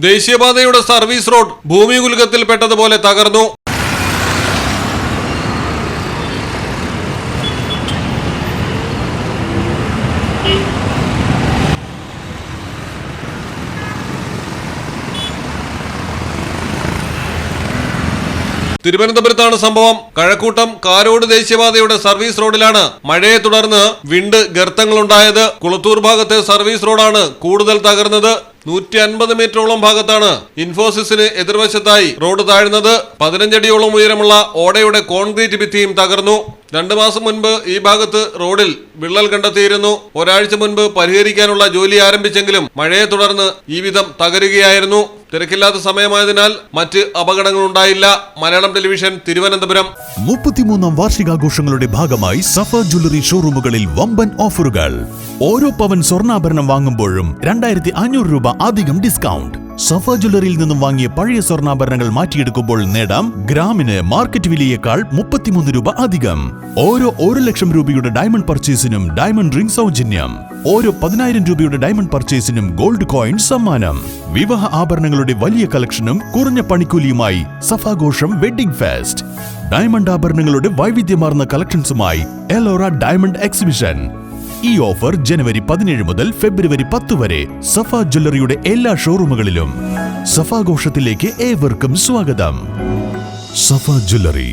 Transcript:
ദേശീയപാതയുടെ service road ഭൂമികുലുക്കത്തിൽപ്പെട്ടതുപോലെ തകർന്നു. തിരുവനന്തപുരത്താണ് സംഭവം. കഴക്കൂട്ടം കാരോട് ദേശീയപാതയുടെ സർവീസ് റോഡിലാണ് മഴയെ തുടർന്ന് വിണ്ട് ഗർത്തങ്ങളുണ്ടായത്. കുളത്തൂർ ഭാഗത്തെ സർവീസ് റോഡാണ് കൂടുതൽ തകർന്നത്. 150 മീറ്ററോളം ഭാഗത്താണ് ഇൻഫോസിസിന് എതിർവശത്തായി റോഡ് താഴ്ന്നത്. 15 അടിയോളം ഉയരമുള്ള ഓടയുടെ കോൺക്രീറ്റ് ഭിത്തിയും തകർന്നു. 2 മാസം മുൻപ് ഈ ഭാഗത്ത് റോഡിൽ വിള്ളൽ കണ്ടെത്തിയിരുന്നു. ഒരാഴ്ച മുൻപ് പരിഹരിക്കാനുള്ള ജോലി ആരംഭിച്ചെങ്കിലും മഴയെ തുടർന്ന് ഈ വിധം തകരുകയായിരുന്നു. തിരക്കില്ലാത്ത സമയമായതിനാൽ മറ്റ് അപകടങ്ങളുണ്ടായില്ല. മലയാളം ടെലിവിഷൻ, തിരുവനന്തപുരം. 33ാം വാർഷികാഘോഷങ്ങളുടെ ഭാഗമായി സഫ ജ്വല്ലറി ഷോറൂമുകളിൽ വമ്പൻ ഓഫറുകൾ. ഓരോ പവൻ സ്വർണ്ണാഭരണം വാങ്ങുമ്പോഴും 2500 രൂപ അധികം ഡിസ്കൗണ്ട്. സഫ ജ്വല്ലറിയിൽ നിന്നും വാങ്ങിയ പഴയ സ്വർണ്ണാഭരണങ്ങൾ മാറ്റിയെടുക്കുമ്പോൾ നേടാം ഗ്രാമിന് മാർക്കറ്റ് വിലയേക്കാൾ 33 രൂപ അധികം. ഓരോ 1 ലക്ഷം രൂപയുടെ ഡയമണ്ട് പർച്ചേസിനും ഡയമണ്ട് റിംഗ് സൗജന്യം. ഓരോ 10,000 രൂപയുടെ ഡയമണ്ട് പർച്ചേസിനും ഗോൾഡ് കോയിൻ സമ്മാനം. വിവാഹ ആഭരണങ്ങളുടെ വലിയ കളക്ഷനും കുറഞ്ഞ പണിക്കൂലിയുമായി സഫാഘോഷം വെഡിംഗ് ഫെസ്റ്റ്. ഡയമണ്ട് ആഭരണങ്ങളുടെ വൈവിധ്യമാർന്ന കളക്ഷൻസുമായി എലോറ ഡയമണ്ട് എക്സിബിഷൻ. ഈ ഓഫർ ജനുവരി 17 മുതൽ ഫെബ്രുവരി 10 വരെ സഫ ജ്വല്ലറിയുടെ എല്ലാ ഷോറൂമുകളിലും. സഫാഘോഷത്തിലേക്ക് ഏവർക്കും സ്വാഗതം. സഫ ജ്വല്ലറി.